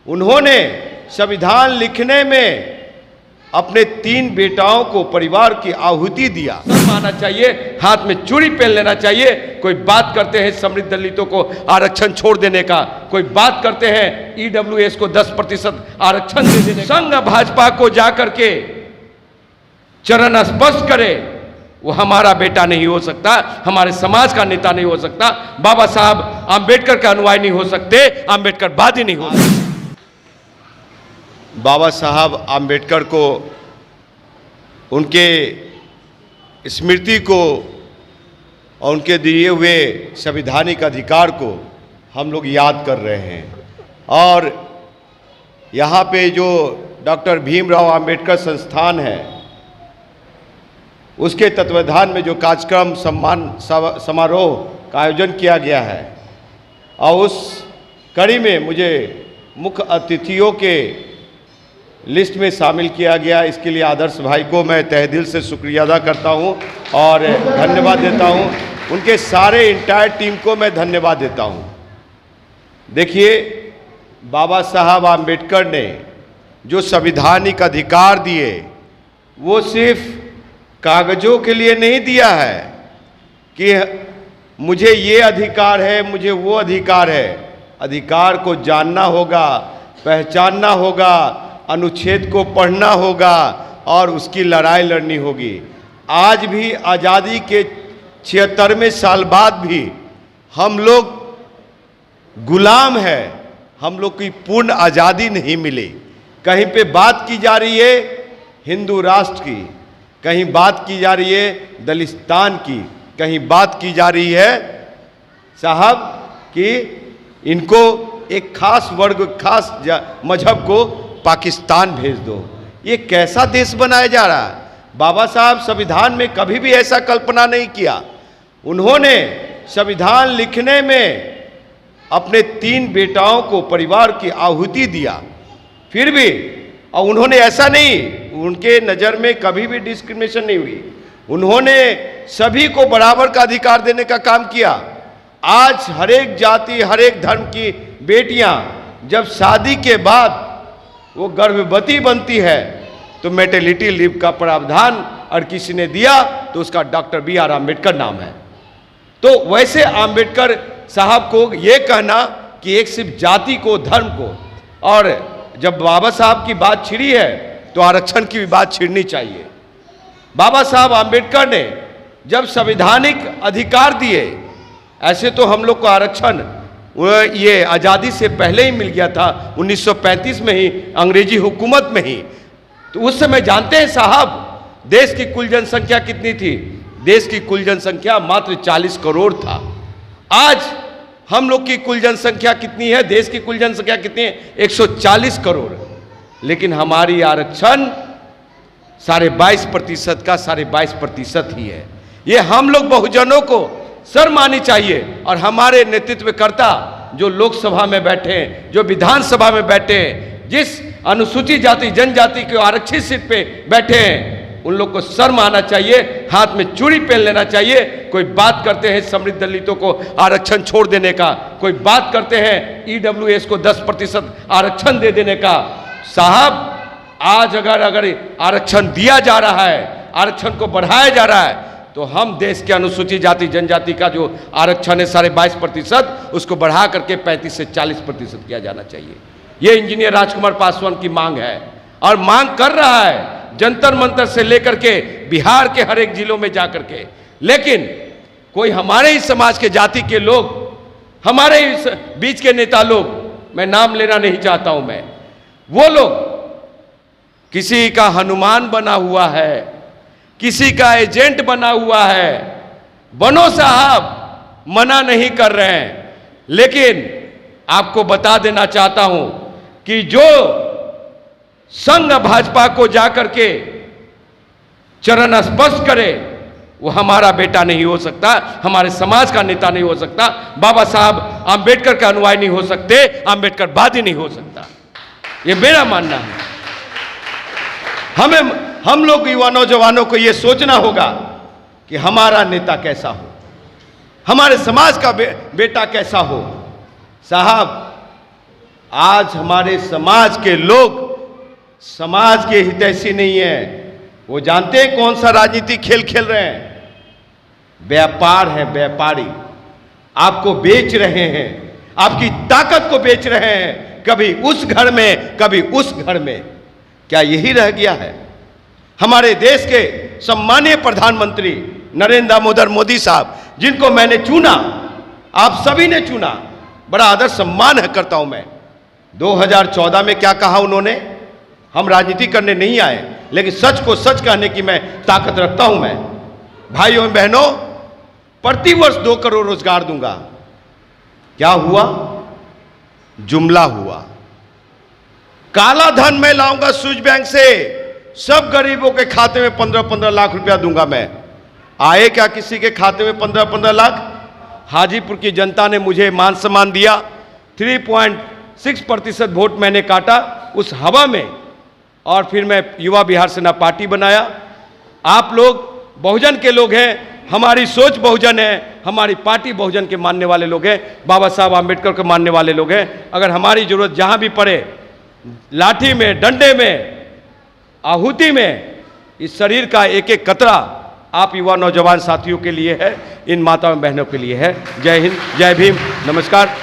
उन्होंने संविधान लिखने में अपने 3 बेटाओं को परिवार की आहुति दिया। मानना चाहिए, हाथ में चूड़ी पहन लेना चाहिए। कोई बात करते हैं समृद्ध दलितों को आरक्षण छोड़ देने का, कोई बात करते हैं ईडब्ल्यूएस को 10% आरक्षण दे देने का। संघ भाजपा को जाकर के चरण स्पर्श करे, वो हमारा बेटा नहीं हो सकता, हमारे समाज का नेता नहीं हो सकता, बाबा साहब आम्बेडकर का अनुयायी नहीं हो सकते, आम्बेडकरवादी नहीं हो सकते। बाबा साहब आम्बेडकर को, उनके स्मृति को और उनके दिए हुए संवैधानिक अधिकार को हम लोग याद कर रहे हैं। और यहाँ पे जो डॉक्टर भीमराव आम्बेडकर संस्थान है, उसके तत्वाधान में जो कार्यक्रम सम्मान समारोह का आयोजन किया गया है, और उस कड़ी में मुझे मुख्य अतिथियों के लिस्ट में शामिल किया गया। इसके लिए आदर्श भाई को मैं तहे दिल से शुक्रिया अदा करता हूं और धन्यवाद देता हूं। उनके सारे इंटायर टीम को मैं धन्यवाद देता हूं। देखिए, बाबा साहब आम्बेडकर ने जो संवैधानिक अधिकार दिए, वो सिर्फ कागजों के लिए नहीं दिया है कि मुझे ये अधिकार है, मुझे वो अधिकार है। अधिकार को जानना होगा, पहचानना होगा, अनुच्छेद को पढ़ना होगा और उसकी लड़ाई लड़नी होगी। आज भी आज़ादी के 76वें साल बाद भी हम लोग गुलाम हैं, हम लोग की पूर्ण आज़ादी नहीं मिली। कहीं पे बात की जा रही है हिंदू राष्ट्र की, कहीं बात की जा रही है दलिस्तान की, कहीं बात की जा रही है साहब कि इनको एक खास वर्ग, खास मजहब को पाकिस्तान भेज दो। ये कैसा देश बनाया जा रहा है? बाबा साहब संविधान में कभी भी ऐसा कल्पना नहीं किया। उन्होंने संविधान लिखने में अपने 3 बेटाओं को परिवार की आहुति दिया, फिर भी, और उन्होंने ऐसा नहीं, उनके नज़र में कभी भी डिस्क्रिमिनेशन नहीं हुई। उन्होंने सभी को बराबर का अधिकार देने का काम किया। आज हर एक जाति, हर एक धर्म की बेटियां जब शादी के बाद वो गर्भवती बनती है तो मैटरनिटी लीव का प्रावधान और किसी ने दिया तो उसका डॉक्टर BR आम्बेडकर नाम है। तो वैसे आम्बेडकर साहब को ये कहना कि एक सिर्फ जाति को, धर्म को, और जब बाबा साहब की बात छिड़ी है तो आरक्षण की भी बात छिड़नी चाहिए। बाबा साहब आम्बेडकर ने जब संवैधानिक अधिकार दिए, ऐसे तो हम लोग को आरक्षण ये आज़ादी से पहले ही मिल गया था, 1935 में ही, अंग्रेजी हुकूमत में ही। तो उस समय जानते हैं साहब देश की कुल जनसंख्या कितनी थी? देश की कुल जनसंख्या मात्र 40 करोड़ था। आज हम लोग की कुल जनसंख्या कितनी है? देश की कुल जनसंख्या कितनी है? 140 करोड़। लेकिन हमारी आरक्षण 22.5% का 22.5% ही है। ये हम लोग बहुजनों को शर्म आनी चाहिए। और हमारे नेतृत्वकर्ता जो लोकसभा में बैठे हैं, जो विधानसभा में बैठे हैं, जिस अनुसूचित जाति जनजाति के आरक्षित सीट पे बैठे हैं, उन लोग को शर्म आना चाहिए, हाथ में चूड़ी पहन लेना चाहिए। कोई बात करते हैं समृद्ध दलितों को आरक्षण छोड़ देने का, कोई बात करते हैं ईडब्ल्यूएस को 10% आरक्षण दे देने का। साहब, आज अगर आरक्षण दिया जा रहा है, आरक्षण को बढ़ाया जा रहा है, तो हम देश के अनुसूचित जाति जनजाति का जो आरक्षण है 22.5%, उसको बढ़ा करके 35 से 40% किया जाना चाहिए। ये इंजीनियर राजकुमार पासवान की मांग है और मांग कर रहा है जंतर मंतर से लेकर के बिहार के हर एक जिलों में जाकर के। लेकिन कोई हमारे ही समाज के जाति के लोग, हमारे ही बीच के नेता लोग, मैं नाम लेना नहीं चाहता हूं मैं, वो लोग किसी का हनुमान बना हुआ है, किसी का एजेंट बना हुआ है। बनो साहब, मना नहीं कर रहे हैं, लेकिन आपको बता देना चाहता हूं कि जो संघ भाजपा को जाकर के चरण स्पर्श करे, वो हमारा बेटा नहीं हो सकता, हमारे समाज का नेता नहीं हो सकता, बाबा साहब आम्बेडकर का अनुयायी नहीं हो सकते, आम्बेडकरवादी नहीं हो सकता। ये मेरा मानना है। हम लोग युवा नौजवानों को यह सोचना होगा कि हमारा नेता कैसा हो, हमारे समाज का बेटा कैसा हो। साहब, आज हमारे समाज के लोग समाज के हितैषी नहीं है। वो जानते हैं कौन सा राजनीति खेल खेल रहे हैं। व्यापार है, व्यापारी आपको बेच रहे हैं, आपकी ताकत को बेच रहे हैं, कभी उस घर में कभी उस घर में। क्या यही रह गया है? हमारे देश के सम्मानीय प्रधानमंत्री नरेंद्र दामोदर मोदी साहब, जिनको मैंने चुना, आप सभी ने चुना, बड़ा आदर सम्मान है करता हूं मैं। 2014 में क्या कहा उन्होंने? हम राजनीति करने नहीं आए, लेकिन सच को सच कहने की मैं ताकत रखता हूं मैं। भाइयों और बहनों, प्रतिवर्ष 2 करोड़ रोजगार दूंगा। क्या हुआ? जुमला हुआ। काला धन मैं लाऊंगा स्विस बैंक से, सब गरीबों के खाते में 15-15 लाख रुपया दूंगा मैं। आए क्या किसी के खाते में 15-15 लाख? हाजीपुर की जनता ने मुझे मान सम्मान दिया। 3.6% वोट मैंने काटा उस हवा में, और फिर मैं युवा बिहार सेना पार्टी बनाया। आप लोग बहुजन के लोग हैं, हमारी सोच बहुजन है, हमारी पार्टी बहुजन के मानने वाले लोग हैं, बाबा साहब आम्बेडकर के मानने वाले लोग हैं। अगर हमारी जरूरत जहां भी पड़े, लाठी में, डंडे में, आहुति में, इस शरीर का एक एक कतरा आप युवा नौजवान साथियों के लिए है, इन माताओं बहनों के लिए है। जय हिंद, जय भीम, नमस्कार।